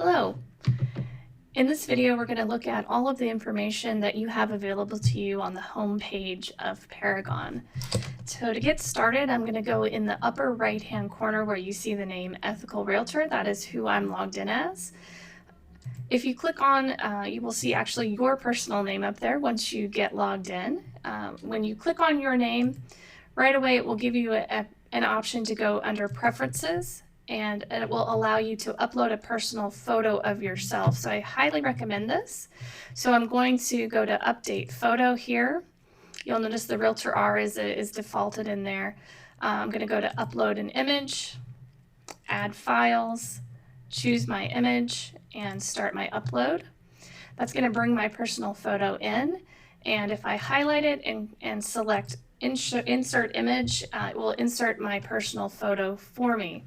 Hello. In this video, we're going to look at all of the information that you have available to you on the home page of Paragon. So to get started, I'm going to go in the upper right-hand corner where you see the name Ethical Realtor. That is who I'm logged in as. If you click on, you will see actually your personal name up there once you get logged in. When you click on your name, right away it will give you an option to go under Preferences, and it will allow you to upload a personal photo of yourself. So I highly recommend this. So I'm going to go to Update Photo here. You'll notice the Realtor R is defaulted in there. I'm going to go to Upload an Image, Add Files, choose my image, and start my upload. That's going to bring my personal photo in, and if I highlight it and select Insert Image, it will insert my personal photo for me.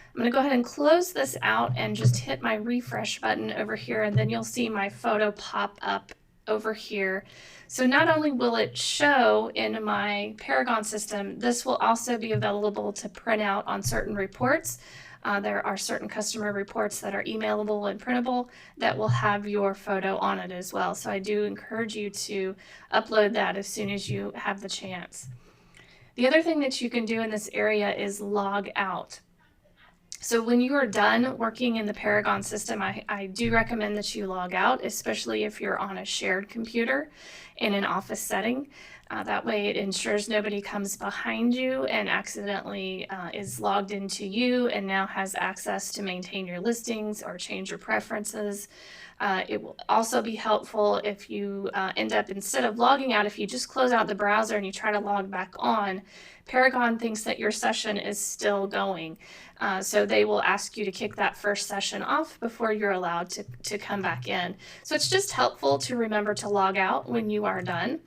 I'm going to go ahead and close this out and just hit my refresh button over here, and then you'll see my photo pop up over here. So not only will it show in my Paragon system, this will also be available to print out on certain reports. There are certain customer reports that are emailable and printable that will have your photo on it as well. So I do encourage you to upload that as soon as you have the chance. The other thing that you can do in this area is log out. So when you are done working in the Paragon system, I do recommend that you log out, especially if you're on a shared computer in an office setting. That way it ensures nobody comes behind you and accidentally is logged into you and now has access to maintain your listings or change your preferences. It will also be helpful if you end up, instead of logging out, if you just close out the browser and you try to log back on, Paragon thinks that your session is still going. So they will ask you to kick that first session off before you're allowed to come back in. So it's just helpful to remember to log out when you are done.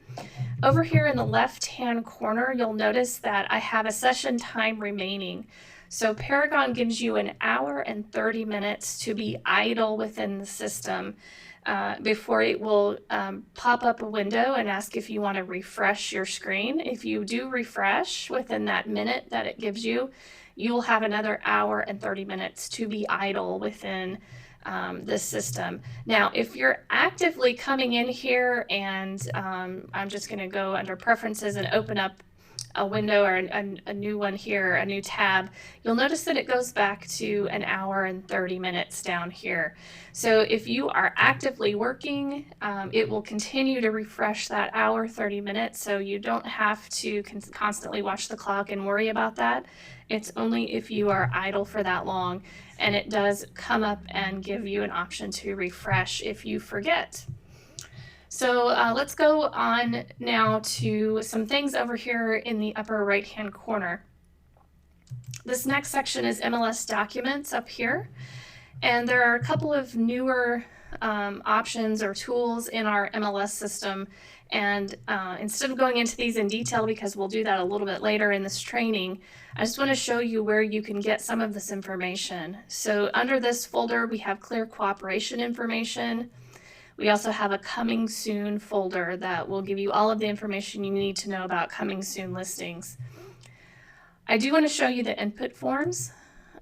Over here in the left-hand corner, you'll notice that I have a session time remaining. So Paragon gives you an hour and 30 minutes to be idle within the system before it will pop up a window and ask if you want to refresh your screen. If you do refresh within that minute that it gives you, you will have another hour and 30 minutes to be idle within this system. Now, if you're actively coming in here and I'm just going to go under Preferences and open up a window or a new one here, a new tab, you'll notice that it goes back to an hour and 30 minutes down here. So if you are actively working, it will continue to refresh that hour, 30 minutes, so you don't have to constantly watch the clock and worry about that. It's only if you are idle for that long, and it does come up and give you an option to refresh if you forget. So let's go on now to some things over here in the upper right-hand corner. This next section is MLS Documents up here, and there are a couple of newer options or tools in our MLS system, and instead of going into these in detail, because we'll do that a little bit later in this training, I just want to show you where you can get some of this information. So under this folder, we have Clear Cooperation information. We also have a Coming Soon folder that will give you all of the information you need to know about coming soon listings. I do want to show you the input forms.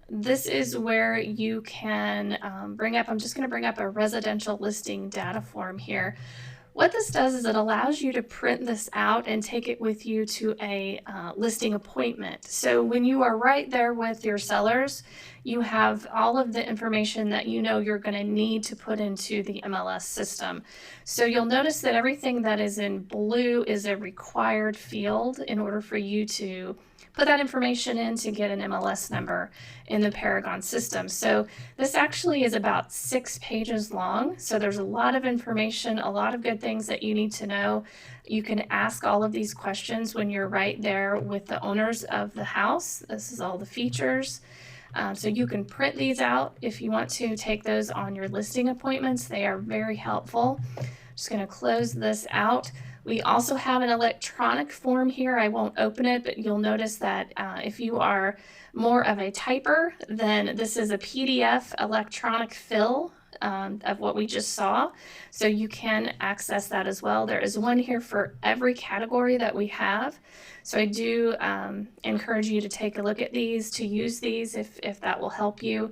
This is where you can bring up, I'm just going to bring up a residential listing data form here. What this does is it allows you to print this out and take it with you to a listing appointment. So when you are right there with your sellers, you have all of the information that you know you're going to need to put into the MLS system. So you'll notice that everything that is in blue is a required field in order for you to put that information in to get an MLS number in the Paragon system. So this actually is about 6 pages long. So there's a lot of information, a lot of good things that you need to know. You can ask all of these questions when you're right there with the owners of the house. This is all the features. So you can print these out if you want to take those on your listing appointments. They are very helpful. Just going to close this out. We also have an electronic form here. I won't open it, but you'll notice that if you are more of a typer, then this is a PDF electronic fill of what we just saw, so you can access that as well. There is one here for every category that we have, so I do encourage you to take a look at these, to use these if that will help you.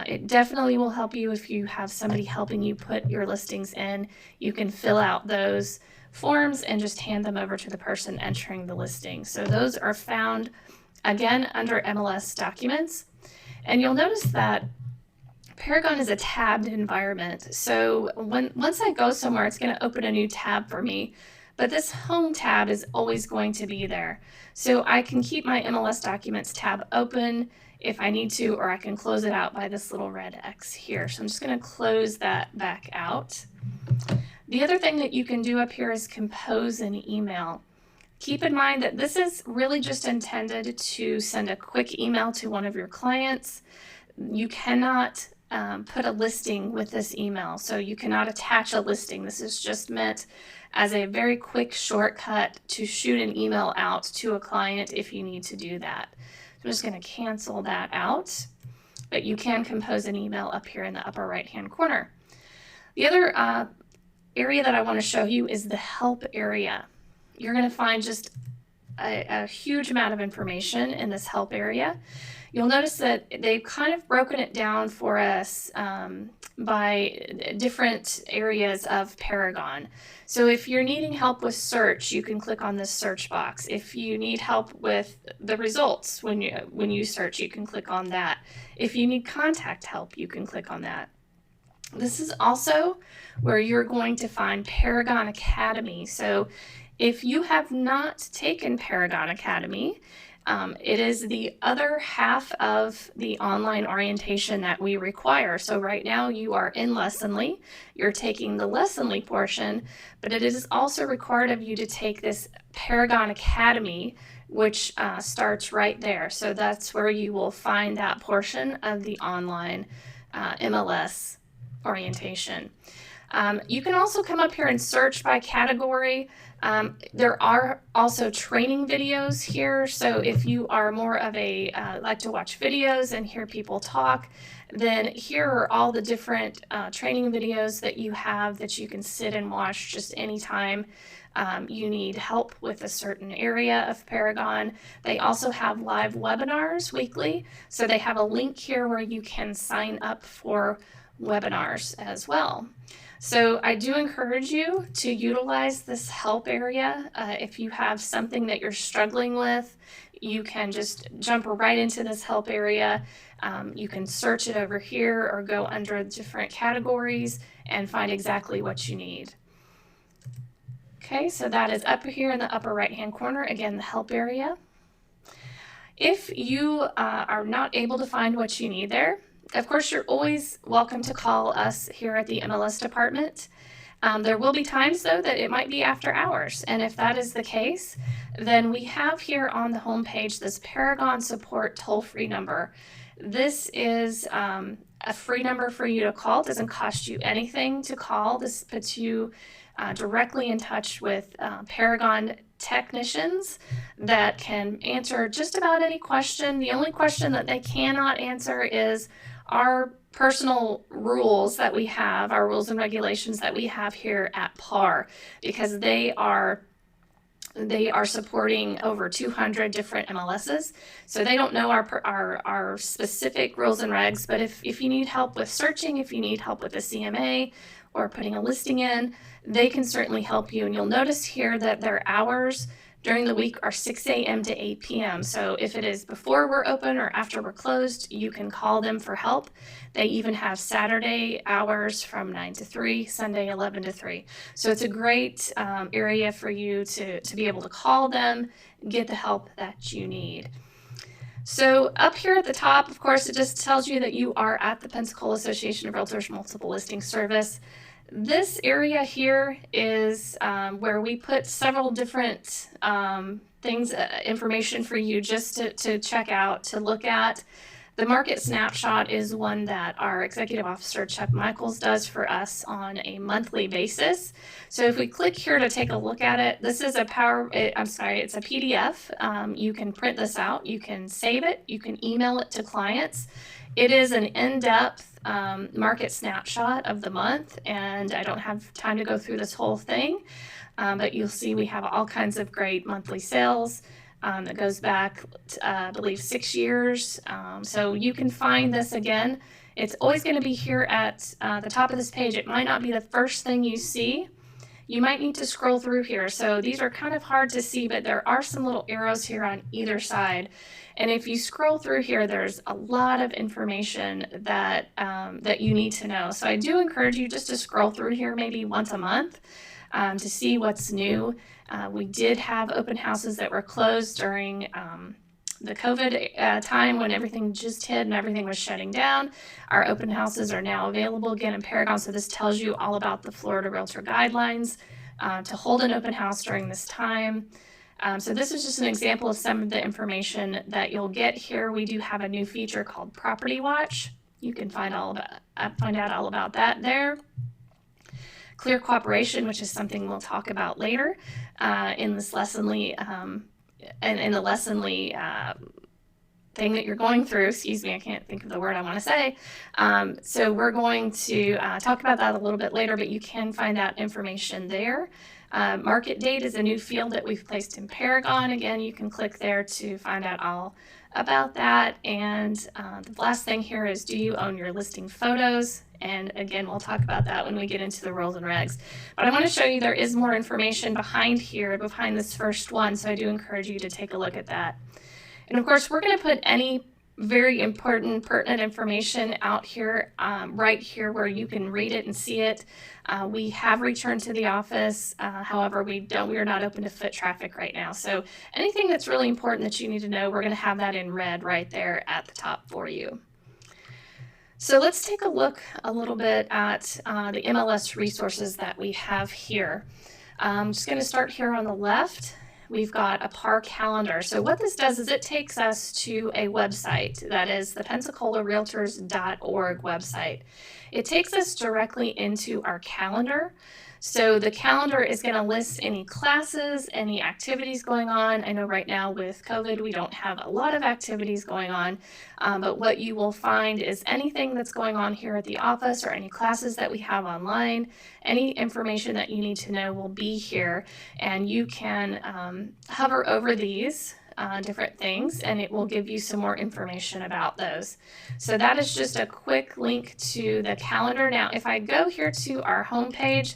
It definitely will help you if you have somebody helping you put your listings in. You can fill out those forms and just hand them over to the person entering the listing. So those are found again under MLS Documents. And you'll notice that Paragon is a tabbed environment. So once I go somewhere, it's going to open a new tab for me. But this home tab is always going to be there. So I can keep my MLS Documents tab open if I need to, or I can close it out by this little red X here. So I'm just going to close that back out. The other thing that you can do up here is compose an email. Keep in mind that this is really just intended to send a quick email to one of your clients. You cannot put a listing with this email, so you cannot attach a listing. This is just meant as a very quick shortcut to shoot an email out to a client if you need to do that. So I'm just going to cancel that out, but you can compose an email up here in the upper right hand corner. The other area that I want to show you is the help area. You're going to find just a huge amount of information in this help area. You'll notice that they've kind of broken it down for us by different areas of Paragon. So if you're needing help with search, you can click on this search box. If you need help with the results when you search, you can click on that. If you need contact help, you can click on that. This is also where you're going to find Paragon Academy. So if you have not taken Paragon Academy, it is the other half of the online orientation that we require. So right now you are in Lessonly, you're taking the Lessonly portion, but it is also required of you to take this Paragon Academy, which starts right there. So that's where you will find that portion of the online MLS orientation. You can also come up here and search by category. There are also training videos here, so if you are more of a like to watch videos and hear people talk, then here are all the different training videos that you have that you can sit and watch just anytime you need help with a certain area of Paragon. They also have live webinars weekly, so they have a link here where you can sign up for webinars as well. So I do encourage you to utilize this help area. If you have something that you're struggling with, you can just jump right into this help area. You can search it over here or go under different categories and find exactly what you need. Okay, so that is up here in the upper right hand corner, again, the help area. If you are not able to find what you need there, of course, you're always welcome to call us here at the MLS department. There will be times, though, that it might be after hours. And if that is the case, then we have here on the home page this Paragon Support toll-free number. This is a free number for you to call. It doesn't cost you anything to call. This puts you directly in touch with Paragon technicians that can answer just about any question. The only question that they cannot answer is our personal rules that we have, our rules and regulations that we have here at PAR, because they are supporting over 200 different MLSs. So they don't know our specific rules and regs, but if you need help with searching, if you need help with a CMA or putting a listing in, they can certainly help you. And you'll notice here that their hours during the week are 6 a.m. to 8 p.m. So if it is before we're open or after we're closed, you can call them for help. They even have Saturday hours from 9 to 3, Sunday 11 to 3. So it's a great area for you to be able to call them, get the help that you need. So up here at the top, of course, it just tells you that you are at the Pensacola Association of Realtors Multiple Listing Service. This area here is where we put several different things, information for you just to check out, to look at. The market snapshot is one that our executive officer, Chuck Michaels, does for us on a monthly basis. So if we click here to take a look at it, this is it's a PDF. You can print this out, you can save it, you can email it to clients. It is an in-depth market snapshot of the month, and I don't have time to go through this whole thing, but you'll see we have all kinds of great monthly sales. That goes back, I believe, 6 years. So you can find this again. It's always going to be here at the top of this page. It might not be the first thing you see. You might need to scroll through here. So these are kind of hard to see, but there are some little arrows here on either side. And if you scroll through here, there's a lot of information that, that you need to know. So I do encourage you just to scroll through here maybe once a month to see what's new. We did have open houses that were closed during the COVID time when everything just hit and everything was shutting down. Our open houses are now available again in Paragon, so this tells you all about the Florida Realtor guidelines to hold an open house during this time. So this is just an example of some of the information that you'll get here. We do have a new feature called Property Watch. You can find out all about that there. Clear cooperation, which is something we'll talk about later in this lessonly in the lessonly thing that you're going through. Excuse me, I can't think of the word I want to say. So we're going to talk about that a little bit later, but you can find that information there. Market date is a new field that we've placed in Paragon. Again, you can click there to find out all about that. And the last thing here is, do you own your listing photos? And again, we'll talk about that when we get into the rules and regs. But I want to show you there is more information behind here, behind this first one. So I do encourage you to take a look at that. And of course, we're going to put any very important, pertinent information out here, right here where you can read it and see it. We have returned to the office. However, we are not open to foot traffic right now. So anything that's really important that you need to know, we're going to have that in red right there at the top for you. So let's take a look a little bit at the MLS resources that we have here. I'm just going to start here on the left. We've got a PAR calendar. So what this does is it takes us to a website that is the PensacolaRealtors.org website. It takes us directly into our calendar. So the calendar is going to list any classes, any activities going on. I know right now with COVID, we don't have a lot of activities going on, but what you will find is anything that's going on here at the office or any classes that we have online, any information that you need to know will be here, and you can hover over these different things and it will give you some more information about those. So that is just a quick link to the calendar. Now, if I go here to our homepage,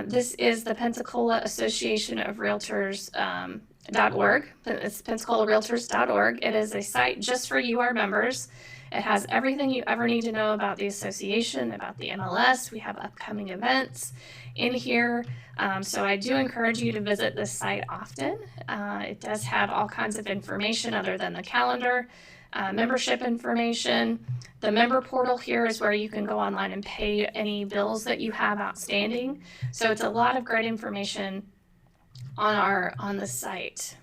this is the Pensacola Association of Realtors.org. It's PensacolaRealtors.org. It is a site just for you, our members. It has everything you ever need to know about the association, about the MLS. We have upcoming events in here. So I do encourage you to visit this site often. It does have all kinds of information other than the calendar. Membership information. The member portal here is where you can go online and pay any bills that you have outstanding. So it's a lot of great information on the site.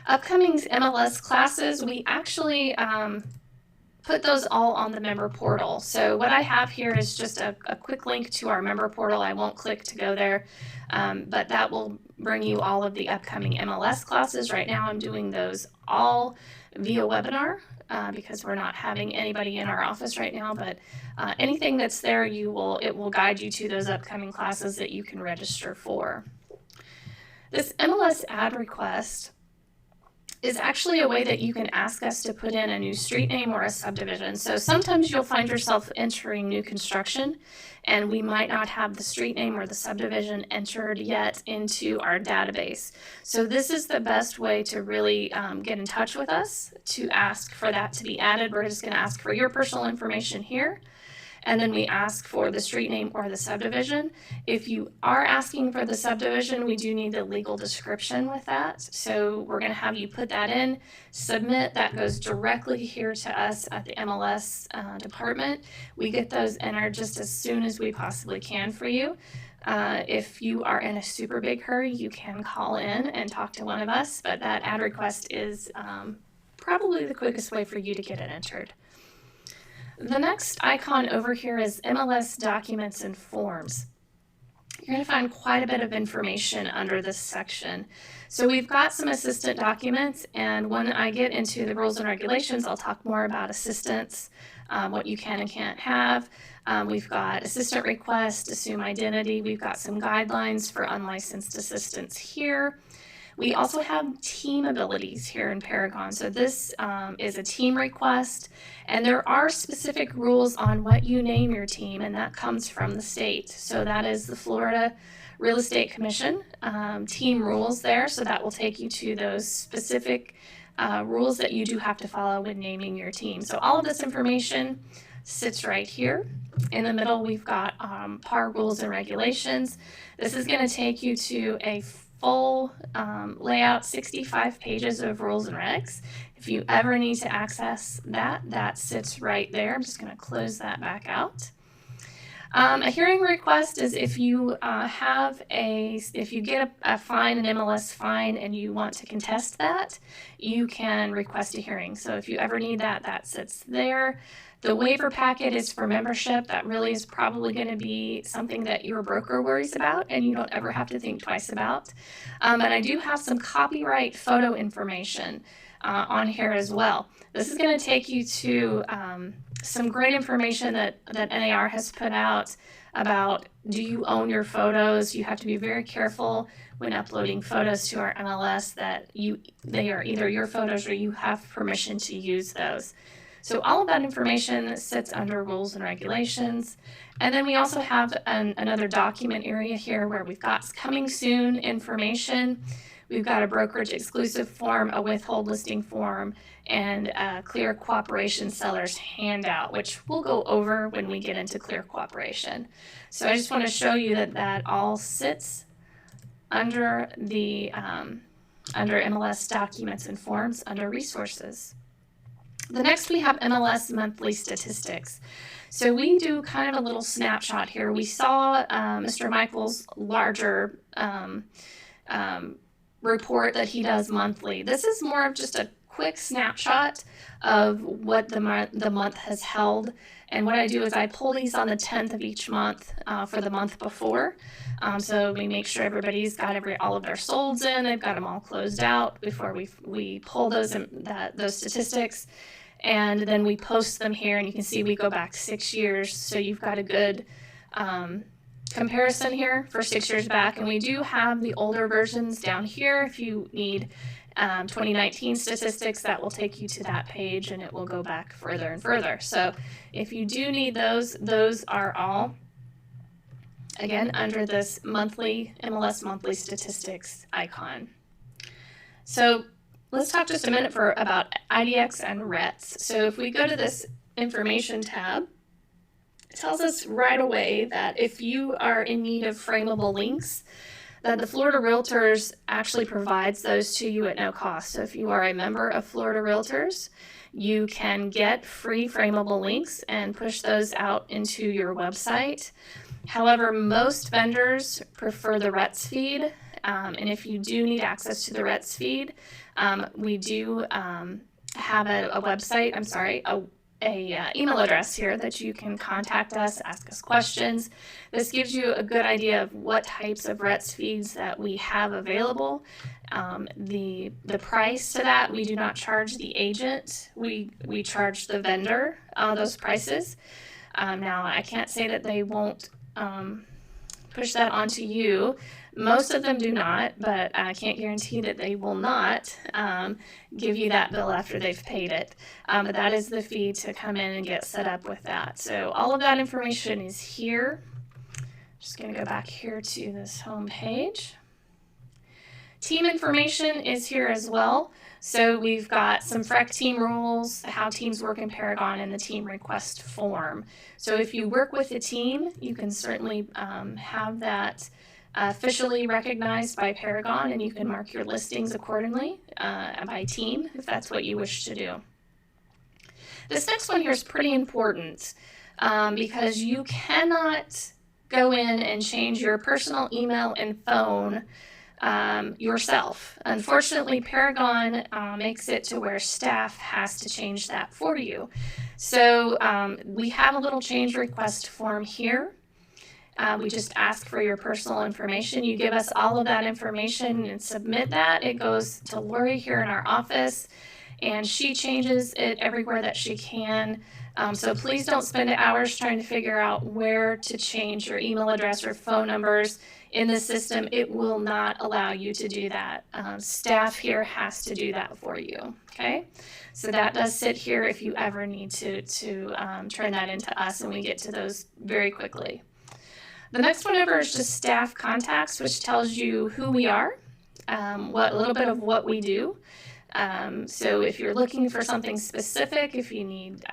Upcoming MLS classes, we actually put those all on the member portal. So what I have here is just a quick link to our member portal. I won't click to go there, but that will bring you all of the upcoming MLS classes. Right now I'm doing those all via webinar because we're not having anybody in our office right now, but anything that's there, it will guide you to those upcoming classes that you can register for. This MLS ad request is actually a way that you can ask us to put in a new street name or a subdivision. So sometimes you'll find yourself entering new construction and we might not have the street name or the subdivision entered yet into our database. So this is the best way to really get in touch with us to ask for that to be added. We're just going to ask for your personal information here. And then we ask for the street name or the subdivision. If you are asking for the subdivision, we do need the legal description with that. So we're going to have you put that in, submit. That goes directly here to us at the MLS department. We get those entered just as soon as we possibly can for you. If you are in a super big hurry, you can call in and talk to one of us, but that ad request is probably the quickest way for you to get it entered. The next icon over here is MLS Documents and Forms. You're going to find quite a bit of information under this section. So we've got some assistant documents, and when I get into the rules and regulations, I'll talk more about assistants, what you can and can't have. We've got assistant request, assume identity. We've got some guidelines for unlicensed assistants here. We also have team abilities here in Paragon. So this is a team request, and there are specific rules on what you name your team, and that comes from the state. So that is the Florida Real Estate Commission team rules there. So that will take you to those specific rules that you do have to follow when naming your team. So all of this information sits right here. In the middle, we've got PAR rules and regulations. This is going to take you to a full layout, 65 pages of rules and regs. If you ever need to access that, that sits right there. I'm just going to close that back out. A hearing request is if you if you get a fine, an MLS fine, and you want to contest that, you can request a hearing. So if you ever need that, that sits there. The waiver packet is for membership. That really is probably going to be something that your broker worries about and you don't ever have to think twice about. And I do have some copyright photo information on here as well. This is going to take you to some great information that NAR has put out about, do you own your photos? You have to be very careful when uploading photos to our MLS that they are either your photos or you have permission to use those. So all of that information sits under rules and regulations. And then we also have another document area here where we've got coming soon information. We've got a brokerage exclusive form, a withhold listing form, and a clear cooperation seller's handout, which we'll go over when we get into clear cooperation. So I just want to show you that that all sits under the under MLS Documents and Forms under Resources. The next we have MLS Monthly Statistics. So we do kind of a little snapshot here. We saw Mr. Michael's larger report that he does monthly. This is more of just a quick snapshot of what the month has held. And what I do is I pull these on the 10th of each month for the month before. So we make sure everybody's got all of their solds in. They've got them all closed out before we pull those statistics. And then we post them here, and you can see we go back 6 years. So you've got a good comparison here for 6 years back. And we do have the older versions down here. If you need 2019 statistics, that will take you to that page, and it will go back further and further. So if you do need those are all, again, under this MLS Monthly Statistics icon. So let's talk just a minute about IDX and RETS. So if we go to this information tab, it tells us right away that if you are in need of frameable links, that the Florida Realtors actually provides those to you at no cost. So if you are a member of Florida Realtors, you can get free frameable links and push those out into your website. However, most vendors prefer the RETS feed. And if you do need access to the RETS feed, we do have a website, a email address here that you can contact us, ask us questions. This gives you a good idea of what types of RETS feeds that we have available. The price to that, we do not charge the agent. We charge the vendor those prices. Now, I can't say that they won't push that onto you. Most of them do not, but I can't guarantee that they will not give you that bill after they've paid it. But that is the fee to come in and get set up with that. So all of that information is here. Just going to go back here to this home page. Team information is here as well. So we've got some FREC team rules, how teams work in Paragon, and the team request form. So if you work with a team, you can certainly have that officially recognized by Paragon, and you can mark your listings accordingly by team if that's what you wish to do. This next one here is pretty important because you cannot go in and change your personal email and phone yourself. Unfortunately, Paragon makes it to where staff has to change that for you. So we have a little change request form here. We just ask for your personal information. You give us all of that information and submit that. It goes to Lori here in our office, and she changes it everywhere that she can. So please don't spend hours trying to figure out where to change your email address or phone numbers in the system. It will not allow you to do that. Staff here has to do that for you, okay? So that does sit here if you ever need to turn that into us, and we get to those very quickly. The next one over is just staff contacts, which tells you who we are, a little bit of what we do. So if you're looking for something specific, if you need,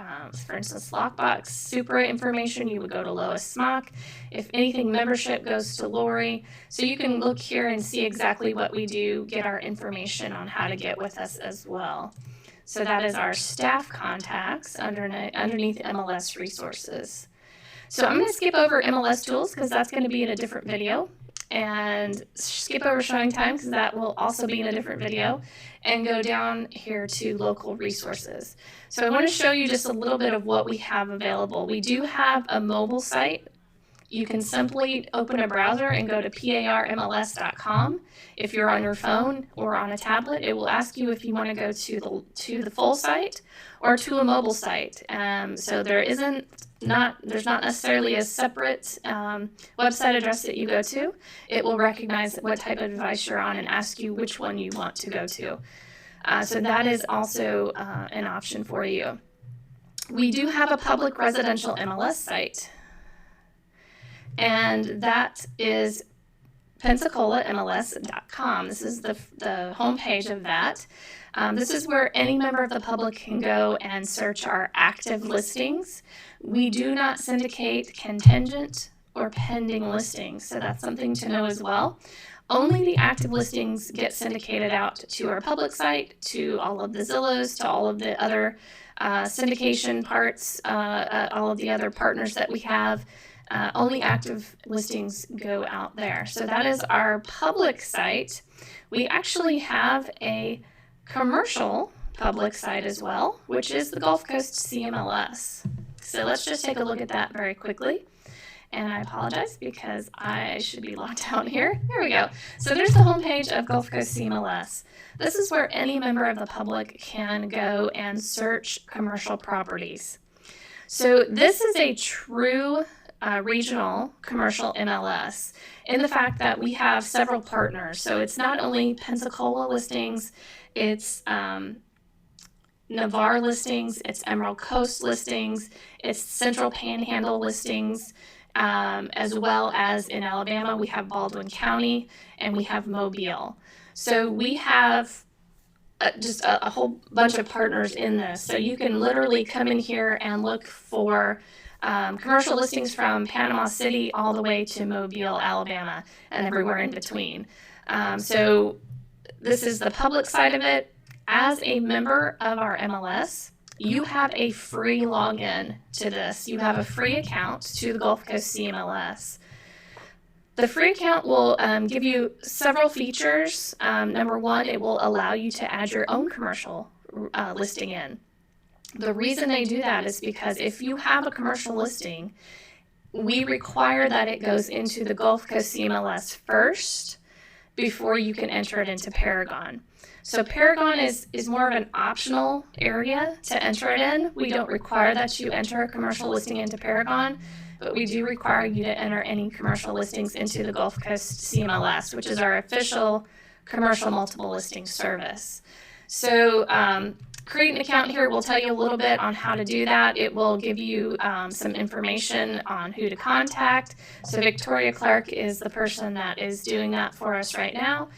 for instance, Lockbox Supra information, you would go to Lois Smock. If anything, membership goes to Lori. So you can look here and see exactly what we do, get our information on how to get with us as well. So that is our staff contacts underneath MLS Resources. So I'm going to skip over MLS tools because that's going to be in a different video, and skip over showing time because that will also be in a different video, and go down here to local resources. So I want to show you just a little bit of what we have available. We do have a mobile site. You can simply open a browser and go to parmls.com. If you're on your phone or on a tablet, it will ask you if you want to go to the full site or to a mobile site. So there's not necessarily a separate website address that you go to. It will recognize what type of device you're on and ask you which one you want to go to. So that is also an option for you. We do have a public residential MLS site, and that is PensacolaMLS.com. This is the homepage of that. This is where any member of the public can go and search our active listings. We do not syndicate contingent or pending listings, so that's something to know as well. Only the active listings get syndicated out to our public site, to all of the Zillows, to all of the other syndication parts, all of the other partners that we have. Only active listings go out there. So that is our public site. We actually have a commercial public site as well, which is the Gulf Coast CMLS. So let's just take a look at that very quickly. And I apologize because I should be locked out here. There we go. So there's the homepage of Gulf Coast CMLS. This is where any member of the public can go and search commercial properties. So this is a true regional commercial MLS in the fact that we have several partners. So it's not only Pensacola listings, it's Navarre listings, it's Emerald Coast listings, it's Central Panhandle listings, as well as in Alabama we have Baldwin County and we have Mobile. So we have just a whole bunch of partners in this. So you can literally come in here and look for commercial listings from Panama City all the way to Mobile, Alabama, and everywhere in between. So this is the public side of it. As a member of our MLS, you have a free login to this. You have a free account to the Gulf Coast CMLS. The free account will give you several features. Number one, it will allow you to add your own commercial listing in. The reason they do that is because if you have a commercial listing, we require that it goes into the Gulf Coast CMLS first before you can enter it into Paragon. So Paragon is more of an optional area to enter it in. We don't require that you enter a commercial listing into Paragon, but we do require you to enter any commercial listings into the Gulf Coast CMLS, which is our official commercial multiple listing service. So create an account here will tell you a little bit on how to do that. It will give you some information on who to contact. So Victoria Clark is the person that is doing that for us right now.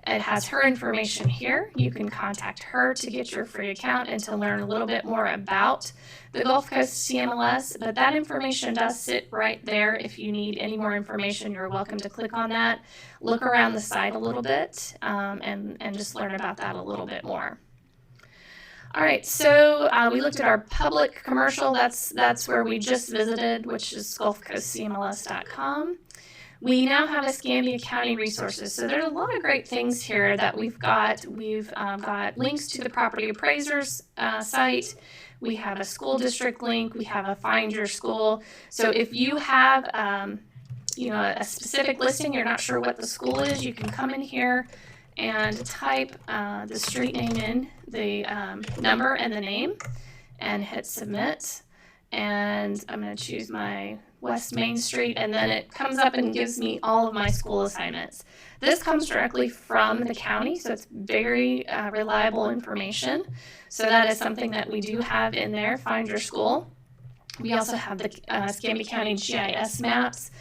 It has her information here. You can contact her to get your free account and to learn a little bit more about the Gulf Coast CMLS, but that information does sit right there. If you need any more information, you're welcome to click on that, look around the site a little bit, and just learn about that a little bit more. All right, so we looked at our public commercial. That's where we just visited, which is GulfCoastCMLS.com. We now have Escambia County Resources. So there's a lot of great things here that we've got. We've got links to the property appraisers site. We have a school district link. We have a Find Your School. So if you have a specific listing, you're not sure what the school is, you can come in here and type the street name in, the number and the name, and hit submit. And I'm going to choose my West Main Street, and then it comes up and gives me all of my school assignments. This comes directly from the county, so it's very reliable information. So that is something that we do have in there, Find Your School. We also have the Escambia County GIS maps,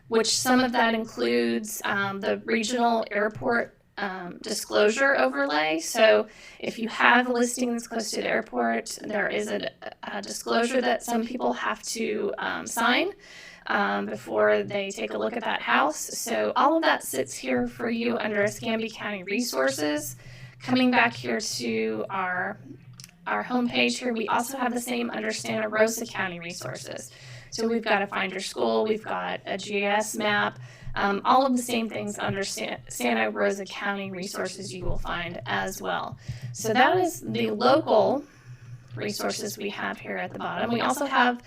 which some of that includes the regional airport disclosure overlay. So if you have a listing that's close to the airport, there is a disclosure that some people have to sign before they take a look at that house. So all of that sits here for you under Escambia County Resources. Coming back here to our homepage here, we also have the same under Santa Rosa County Resources. So we've got a Find Your School, we've got a GIS map, all of the same things under Santa Rosa County Resources you will find as well. So that is the local resources we have here at the bottom. We also have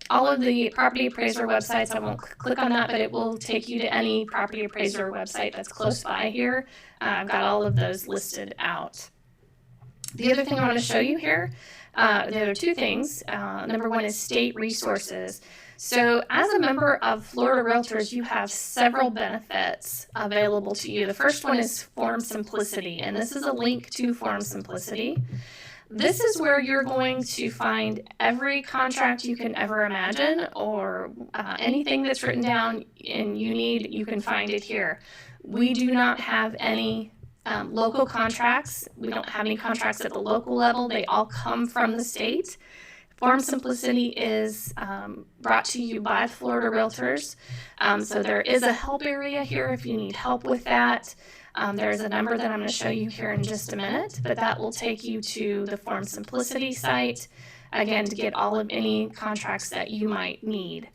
all of the property appraiser websites. I won't click on that, but it will take you to any property appraiser website that's close by here. I've got all of those listed out. The other thing I want to show you here, there are two things. Number one is state resources. So as a member of Florida Realtors, you have several benefits available to you. The first one is Form Simplicity, and this is a link to Form Simplicity. This is where you're going to find every contract you can ever imagine, or anything that's written down and you can find it here. We do not have any local contracts. We don't have any contracts at the local level. They all come from the state. Form Simplicity is brought to you by Florida Realtors. So there is a help area here if you need help with that. There's a number that I'm going to show you here in just a minute, but that will take you to the Form Simplicity site, again, to get all of any contracts that you might need.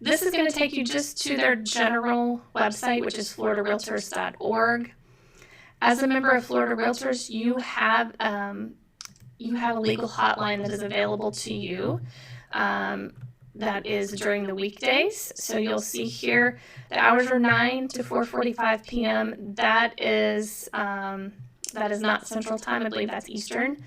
This is going to take you just to their general website, which is floridarealtors.org. As a member of Florida Realtors, you have a legal hotline that is available to you. That is during the weekdays. So you'll see here the hours are 9 to 4:45 p.m. That is not Central Time. I believe that's Eastern.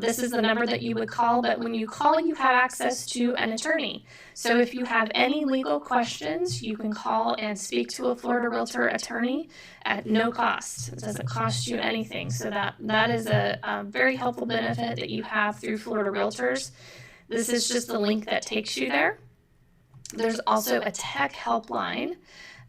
This is the number that you would call, but when you call, you have access to an attorney. So if you have any legal questions, you can call and speak to a Florida Realtor attorney at no cost. It doesn't cost you anything. So that is a very helpful benefit that you have through Florida Realtors. This is just the link that takes you there. There's also a tech helpline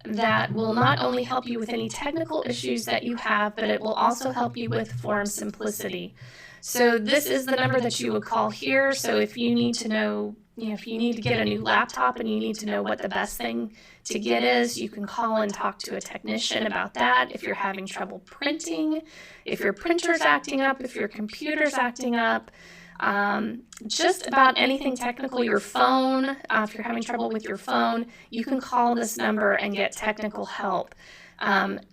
that will not only help you with any technical issues that you have, but it will also help you with Form Simplicity. So this is the number that you would call here. So if you need to know, if you need to get a new laptop and you need to know what the best thing to get is, you can call and talk to a technician about that. If you're having trouble printing, if your printer's acting up, if your computer's acting up, just about anything technical, your phone, if you're having trouble with your phone, you can call this number and get technical help.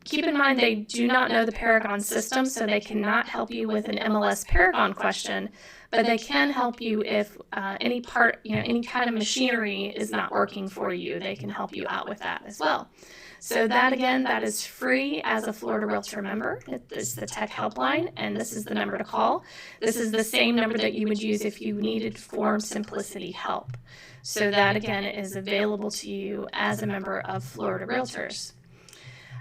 Keep in mind they do not know the Paragon system, so they cannot help you with an MLS Paragon question, but they can help you if any kind of machinery is not working for you. They can help you out with that as well. So that is free as a Florida Realtor member. It's the tech helpline, and this is the number to call. This is the same number that you would use if you needed Form Simplicity help. So that, again, is available to you as a member of Florida Realtors.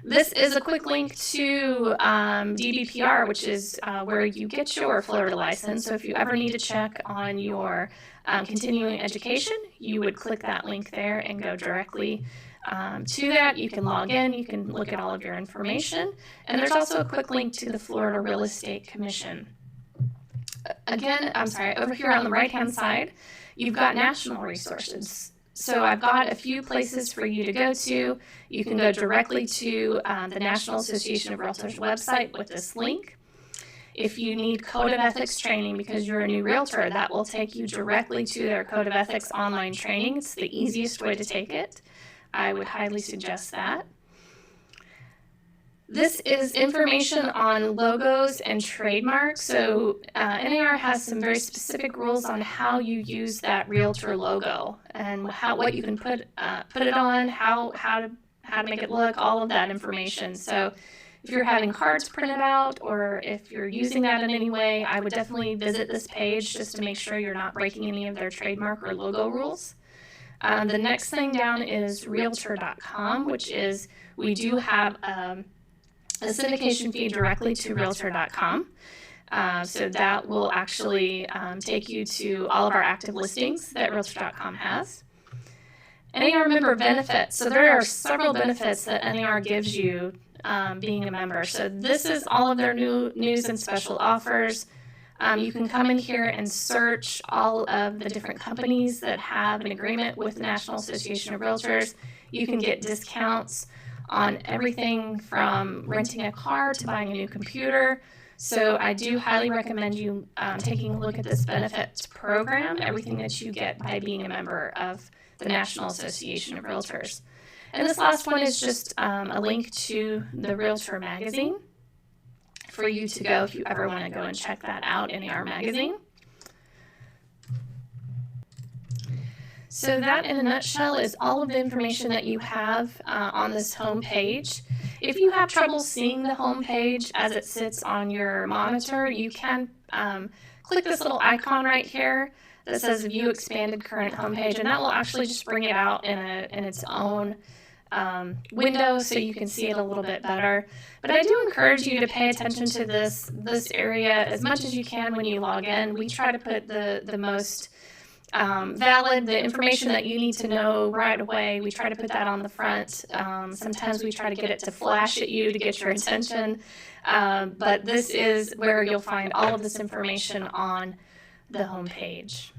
This is a quick link to DBPR, which is where you get your Florida license. So if you ever need to check on your continuing education, you would click that link there and go directly to that. You can log in, you can look at all of your information, and there's also a quick link to the Florida Real Estate Commission. Again, over here on the right-hand side, you've got national resources. So I've got a few places for you to go to. You can go directly to the National Association of Realtors website with this link. If you need Code of Ethics training because you're a new realtor, that will take you directly to their Code of Ethics online training. It's the easiest way to take it. I would highly suggest that. This is information on logos and trademarks. So NAR has some very specific rules on how you use that realtor logo and what you can put it on, how to make it look, all of that information. So if you're having cards printed out or if you're using that in any way, I would definitely visit this page just to make sure you're not breaking any of their trademark or logo rules. The next thing down is Realtor.com, which is we do have a syndication feed directly to Realtor.com. So that will actually take you to all of our active listings that Realtor.com has. NAR member benefits. So there are several benefits that NAR gives you being a member. So this is all of their new news and special offers. You can come in here and search all of the different companies that have an agreement with the National Association of Realtors. You can get discounts on everything from renting a car to buying a new computer. So I do highly recommend you taking a look at this benefits program, everything that you get by being a member of the National Association of Realtors. And this last one is just a link to the Realtor magazine for you to go if you ever want to go and check that out, NAR magazine. So that, in a nutshell, is all of the information that you have on this home page. If you have trouble seeing the home page as it sits on your monitor, you can click this little icon right here that says View Expanded Current Homepage, and that will actually just bring it out in its own window so you can see it a little bit better. But I do encourage you to pay attention to this area as much as you can when you log in. We try to put the most valid, the information that you need to know right away. We try to put that on the front. Sometimes we try to get it to flash at you to get your attention. But this is where you'll find all of this information on the home page.